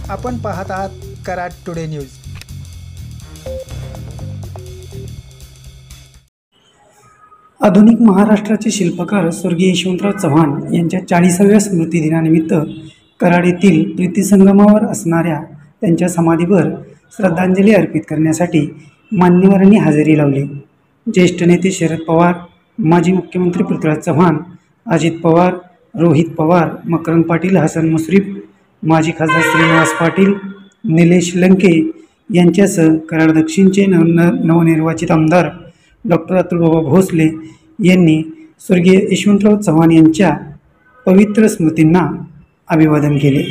आपण पाहत आहात कराड टुडे न्यूज। आधुनिक महाराष्ट्राचे शिल्पकार स्वर्गीय यशवंतराव चव्हाण यांच्या 40व्या स्मृतिदिनानिमित्त कराड येथील प्रीतिसंगमावर असणाऱ्या त्यांच्या समाधीवर श्रद्धांजली अर्पित करण्यासाठी मान्यवरांनी हजेरी लावली। ज्येष्ठ नेते शरद पवार, माजी मुख्यमंत्री पृथ्वीराज चव्हाण, अजित पवार, रोहित पवार, मकरंद पाटील, हसन मुश्रीफ, माजी खासदार श्रीनिवास पाटील, निलेश लंके यांच्यासह कराड दक्षिणचे नवनिर्वाचित आमदार डॉक्टर अतुलबाबा भोसले यांनी स्वर्गीय यशवंतराव चव्हाण यांच्या पवित्र स्मृतींना अभिवादन केले।